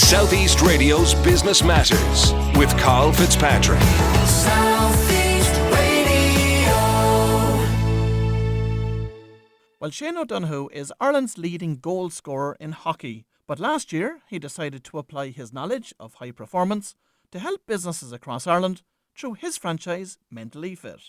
Southeast Radio's Business Matters with Carl Fitzpatrick. Southeast Radio. Well, Shane O'Donoghue is Ireland's leading goal scorer in hockey, but last year he decided to apply his knowledge of high performance to help businesses across Ireland through his franchise, Mentally Fit.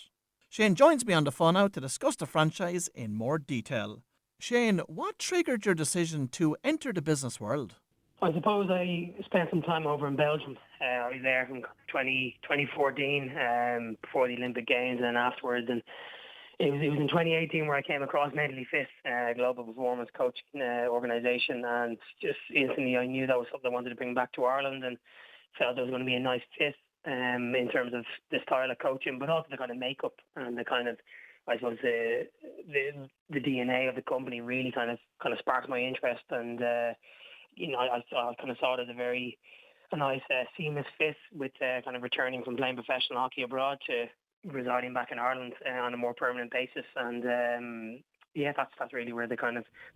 Shane joins me on the phone now to discuss the franchise in more detail. Shane, what triggered your decision to enter the business world? I suppose I spent some time over in Belgium. I was there from 2014 before the Olympic Games, and then afterwards. And it was in 2018 where I came across Mentally Fit, global performance coaching organisation, and just instantly I knew that was something I wanted to bring back to Ireland, and felt there was going to be a nice fit in terms of the style of coaching, but also the kind of makeup and the kind of, I suppose, the DNA of the company really kind of sparked my interest. And I kind of saw it as a nice seamless fit with kind of returning from playing professional hockey abroad to residing back in Ireland on a more permanent basis. And that's really where the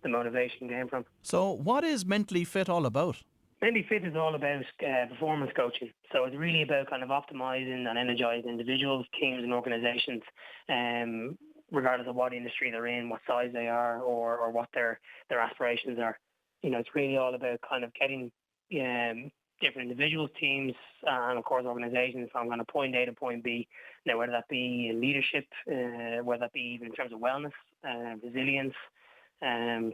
motivation came from. So what is Mentally Fit all about? Mentally Fit is all about performance coaching. So it's really about kind of optimizing and energizing individuals, teams and organizations, regardless of what industry they're in, what size they are, or what their aspirations are. It's really all about kind of getting different individuals, teams, and of course organizations from kind of point A to point B. Now, whether that be in leadership, whether that be even in terms of wellness, resilience,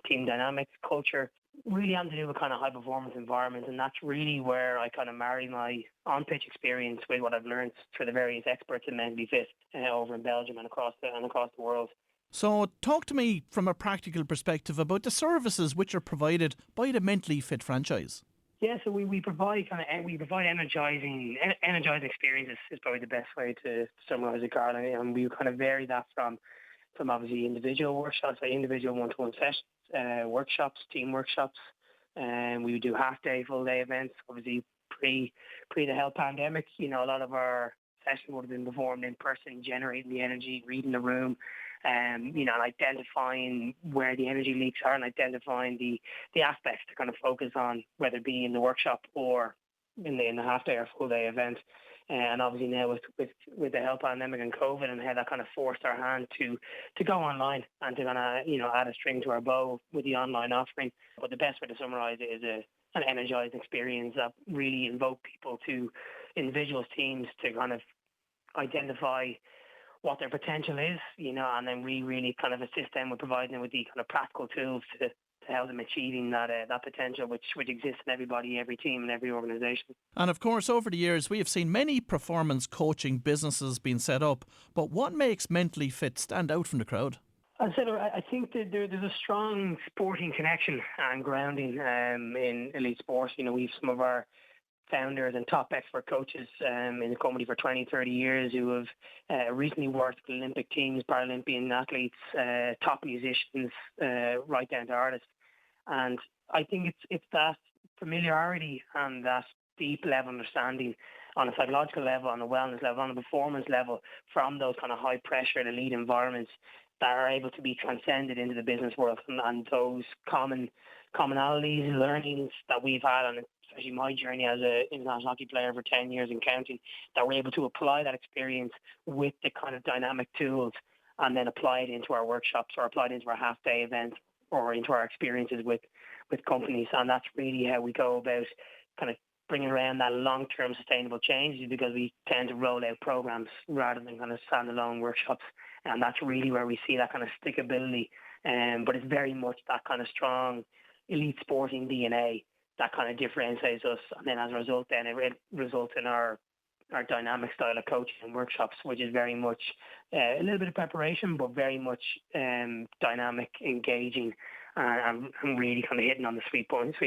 team dynamics, culture, really having to do with kind of high performance environments. And that's really where I kind of marry my on-pitch experience with what I've learned through the various experts in Mentally Fit over in Belgium and across the world. So talk to me from a practical perspective about the services which are provided by the Mentally Fit franchise. Yeah, so we provide energizing experiences is probably the best way to summarise it, Carl. And we kind of vary that from obviously individual workshops, like individual one-to-one sessions, workshops, team workshops, and we would do half-day, full-day events. Obviously, pre the health pandemic, a lot of our sessions would have been performed in person, generating the energy, reading the room, and identifying where the energy leaks are and identifying the aspects to kind of focus on, whether it be in the workshop or in the half-day or full-day event. And obviously now with the health pandemic and COVID and how that kind of forced our hand to go online and to kind of, add a string to our bow with the online offering. But the best way to summarise it is an energised experience that really invoke people to individuals, teams to kind of identify what their potential is, and then we really kind of assist them with providing them with the kind of practical tools to help them achieving that potential which exists in everybody, every team and every organisation. And of course, over the years, we have seen many performance coaching businesses being set up, but what makes Mentally Fit stand out from the crowd? I think that there's a strong sporting connection and grounding in elite sports. We've some of our founders and top expert coaches in the company for 20, 30 years who have recently worked with Olympic teams, Paralympian athletes, top musicians, right down to artists. And I think it's that familiarity and that deep level understanding on a psychological level, on a wellness level, on a performance level from those kind of high pressure elite environments that are able to be transcended into the business world, and those commonalities, learnings that we've had, and especially my journey as an international hockey player for 10 years and counting, that we're able to apply that experience with the kind of dynamic tools and then apply it into our workshops or apply it into our half-day events or into our experiences with companies. And that's really how we go about kind of bringing around that long-term sustainable change, because we tend to roll out programs rather than kind of standalone workshops. And that's really where we see that kind of stickability. But it's very much that kind of strong elite sporting DNA that kind of differentiates us. And then as a result, then it results in our dynamic style of coaching and workshops, which is very much a little bit of preparation, but very much dynamic, engaging, and really kind of hitting on the 3 points.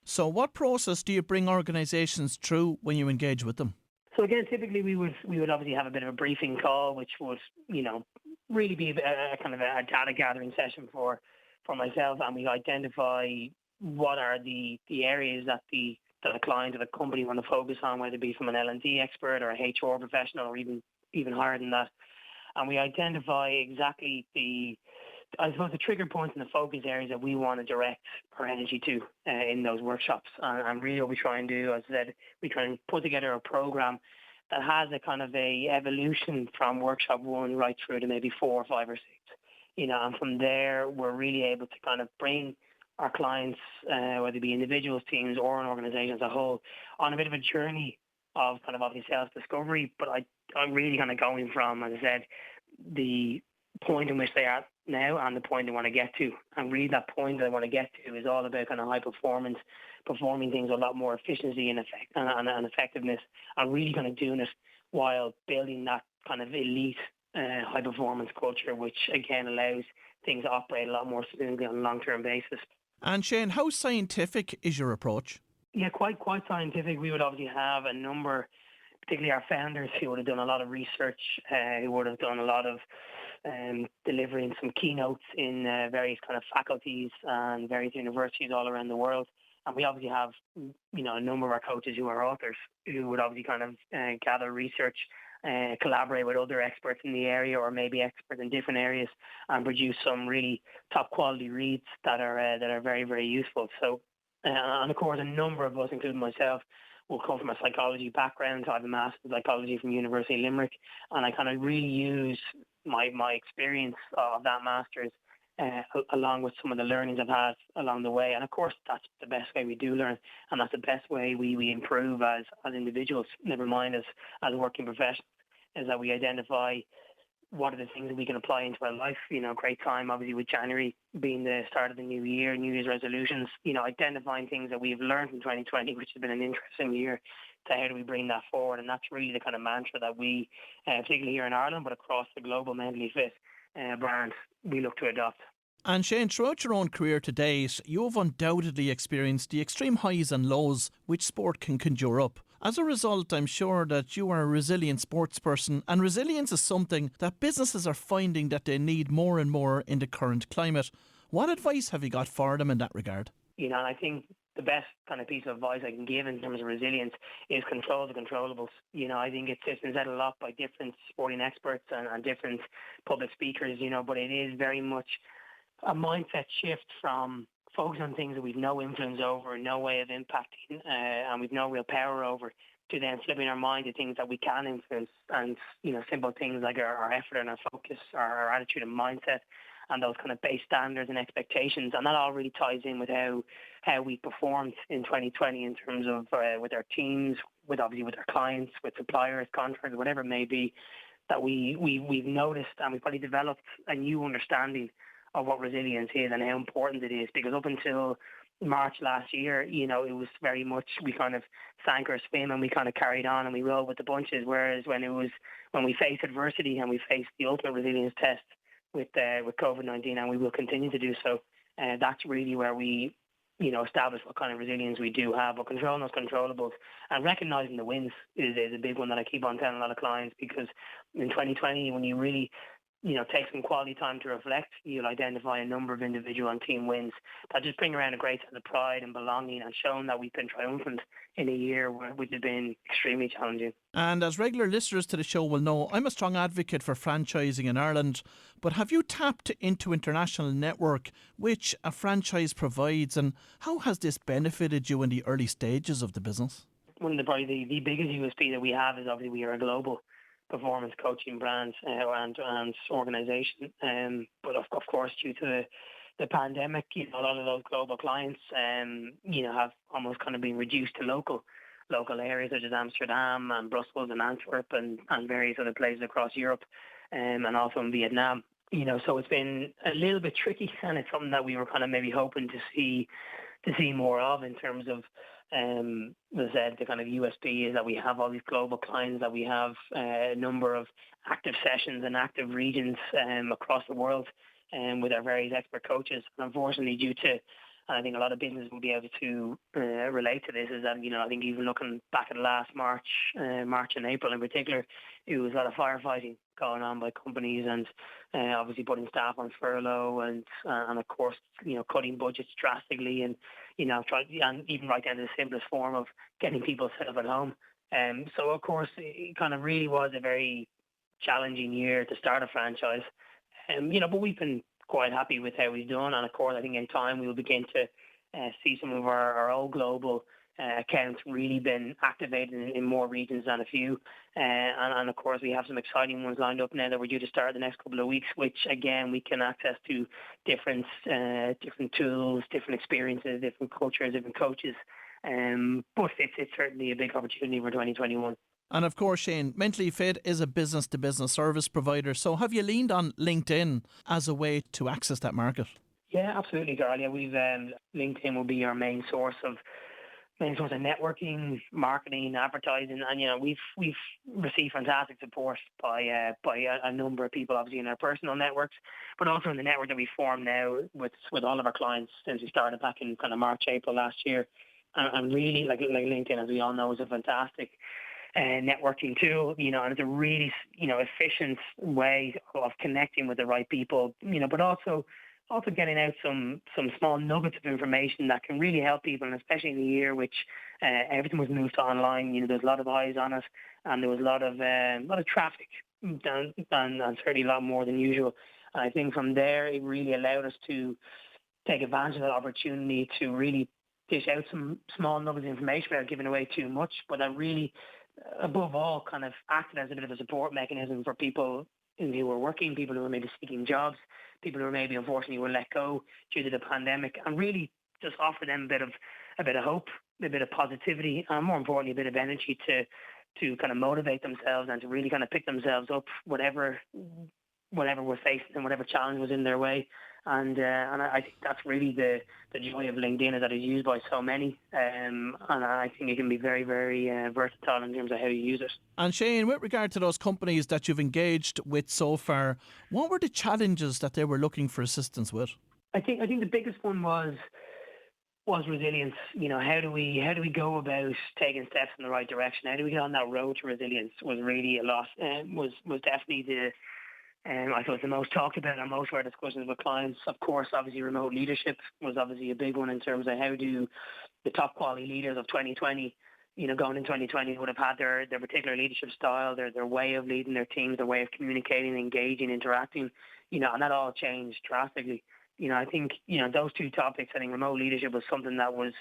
So what process do you bring organisations through when you engage with them? So again, typically we would obviously have a bit of a briefing call, which would, really be a kind of a data gathering session for myself, and we identify what are the areas that the client or the company want to focus on, whether it be from an L&D expert or a HR professional or even higher than that. And we identify exactly the I suppose the trigger points and the focus areas that we want to direct our energy to in those workshops. And really what we try and do, as I said, we try and put together a program that has a kind of a evolution from workshop one right through to maybe 4 or 5 or 6. And from there, we're really able to kind of bring our clients, whether it be individuals, teams, or an organization as a whole, on a bit of a journey of kind of obviously self-discovery. But I'm really kind of going from, as I said, the point in which they are now and the point they want to get to. And really that point that they want to get to is all about kind of high performance, performing things with a lot more efficiency and effectiveness, and really kind of doing it while building that kind of elite high performance culture, which again allows things to operate a lot more smoothly on a long-term basis. And Shane, how scientific is your approach? Yeah, quite scientific. We would obviously have a number, particularly our founders, who would have done a lot of research, who would have done a lot of delivering some keynotes in various kind of faculties and various universities all around the world. And we obviously have, a number of our coaches who are authors, who would obviously kind of gather research, collaborate with other experts in the area, or maybe experts in different areas, and produce some really top quality reads that are very, very useful. So, and of course, a number of us, including myself, will come from a psychology background. I have a master's in psychology from University of Limerick, and I kind of really use my experience of that master's along with some of the learnings I've had along the way. And of course, that's the best way we do learn, and that's the best way we improve as individuals, never mind as working professionals, is that we identify what are the things that we can apply into our life. Great time, obviously, with January being the start of the new year, New Year's resolutions, identifying things that we've learned from 2020, which has been an interesting year, to how do we bring that forward. And that's really the kind of mantra that we, particularly here in Ireland, but across the global Mentally Fit brand, we look to adopt. And Shane, throughout your own career to date, you've undoubtedly experienced the extreme highs and lows which sport can conjure up. As a result, I'm sure that you are a resilient sports person, and resilience is something that businesses are finding that they need more and more in the current climate. What advice have you got for them in that regard? And I think the best kind of piece of advice I can give in terms of resilience is control the controllables. I think it's been said a lot by different sporting experts and different public speakers, but it is very much a mindset shift from focus on things that we've no influence over, no way of impacting, and we've no real power over, to then flipping our mind to things that we can influence, and simple things like our effort and our focus, our attitude and mindset, and those kind of base standards and expectations. And that all really ties in with how we performed in 2020 in terms of with our teams, with our clients, with suppliers, contractors, whatever it may be, that we've noticed, and we've probably developed a new understanding of what resilience is and how important it is. Because up until March last year, it was very much, we kind of sank or swim and we kind of carried on and we rolled with the bunches. Whereas when we faced adversity and we faced the ultimate resilience test with COVID-19, and we will continue to do so, that's really where we establish what kind of resilience we do have. But controlling those controllables and recognizing the wins is a big one that I keep on telling a lot of clients, because in 2020, when you really take some quality time to reflect, you'll identify a number of individual and team wins that just bring around a great sense of pride and belonging, and showing that we've been triumphant in a year which has been extremely challenging. And as regular listeners to the show will know, I'm a strong advocate for franchising in Ireland, but have you tapped into international network which a franchise provides, and how has this benefited you in the early stages of the business? One of probably the biggest USP that we have is obviously we are a global performance coaching brand and organisation. But of course, due to the pandemic, a lot of those global clients, have almost kind of been reduced to local areas such as Amsterdam and Brussels and Antwerp and various other places across Europe, and also in Vietnam. So it's been a little bit tricky, and it's something that we were kind of maybe hoping to see more of, in terms of, as I said, the kind of USP is that we have all these global clients, that we have a number of active sessions and active regions across the world, with our various expert coaches. And unfortunately, due to, and I think a lot of businesses will be able to relate to this, is that, I think even looking back at last March and April in particular, it was a lot of firefighting going on by companies, and obviously putting staff on furlough, and of course, cutting budgets drastically, and and even right down to the simplest form of getting people set up at home. So of course, it kind of really was a very challenging year to start a franchise. But we've been quite happy with how he's done. And of course, I think in time we will begin to see some of our old global accounts really been activated in more regions than a few. And of course, we have some exciting ones lined up now that we're due to start the next couple of weeks, which again, we can access to different tools, different experiences, different cultures, different coaches. But it's certainly a big opportunity for 2021. And of course, Shane, Mentally Fit is a business-to-business service provider. So have you leaned on LinkedIn as a way to access that market? Yeah, absolutely, Carl. Yeah, we've LinkedIn will be our main source of networking, marketing, advertising, and we've received fantastic support by a number of people, obviously in our personal networks, but also in the network that we formed now with all of our clients since we started back in kind of March, April last year. And really, like LinkedIn, as we all know, is a fantastic networking tool, and it's a really, efficient way of connecting with the right people, but also getting out some small nuggets of information that can really help people, and especially in the year which everything was moved to online. There's a lot of eyes on it, and there was a lot of traffic, and certainly a lot more than usual. And I think from there, it really allowed us to take advantage of that opportunity to really dish out some small nuggets of information without giving away too much, but that really, above all, kind of acted as a bit of a support mechanism for people who were working, people who were maybe seeking jobs, people who were maybe unfortunately were let go due to the pandemic, and really just offer them a bit of hope, a bit of positivity, and more importantly, a bit of energy to kind of motivate themselves and to really kind of pick themselves up, whatever we're facing and whatever challenge was in their way. And I think that's really the joy of LinkedIn, is that it's used by so many, and I think it can be very, very versatile in terms of how you use it. And Shane, with regard to those companies that you've engaged with so far, what were the challenges that they were looking for assistance with? I think the biggest one was resilience. How do we go about taking steps in the right direction? How do we get on that road to resilience? Was really a lot. Was definitely I thought the most talked about and most of our discussions with clients. Of course, obviously remote leadership was obviously a big one in terms of how do the top quality leaders of 2020, going in 2020 would have had their particular leadership style, their way of leading their teams, their way of communicating, engaging, interacting, and that all changed drastically. I think, those two topics, I think remote leadership was something that was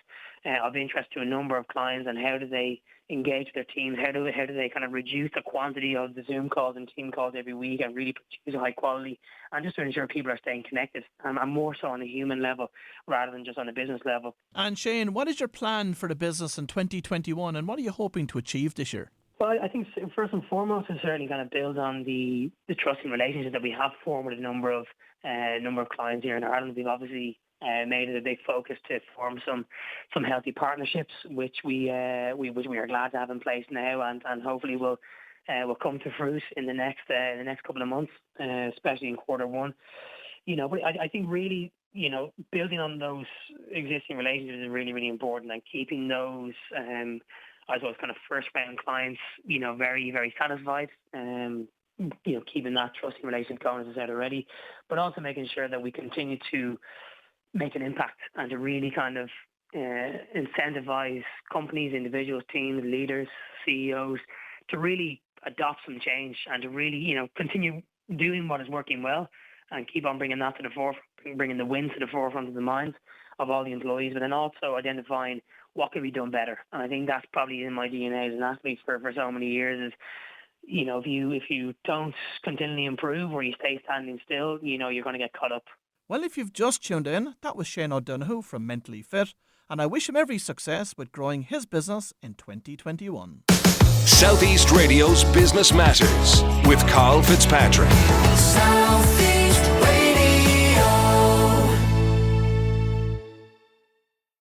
of interest to a number of clients, and how do they engage their teams? How do they kind of reduce the quantity of the Zoom calls and team calls every week and really produce a high quality, and just to ensure people are staying connected, and more so on a human level rather than just on a business level. And Shane, what is your plan for the business in 2021, and what are you hoping to achieve this year? Well, I think first and foremost is certainly going to build on the trusting relationships that we have formed with a number of clients here in Ireland. We've obviously made it a big focus to form some healthy partnerships, which we are glad to have in place now, and hopefully will come to fruit in the next couple of months, especially in Q1. But I think really, building on those existing relationships is really, really important, and keeping those I suppose kind of first round clients, very, very satisfied, keeping that trusting relationship going, as I said already, but also making sure that we continue to make an impact and to really kind of incentivize companies, individuals, teams, leaders, CEOs to really adopt some change and to really, continue doing what is working well and keep on bringing that to the forefront, bringing the wins to the forefront of the minds of all the employees, but then also identifying what can be done better. And I think that's probably in my DNA as an athlete for so many years is, if you don't continually improve or you stay standing still, you're going to get caught up. Well, if you've just tuned in, that was Shane O'Donoghue from Mentally Fit, and I wish him every success with growing his business in 2021. Southeast Radio's Business Matters with Carl Fitzpatrick. Southeast.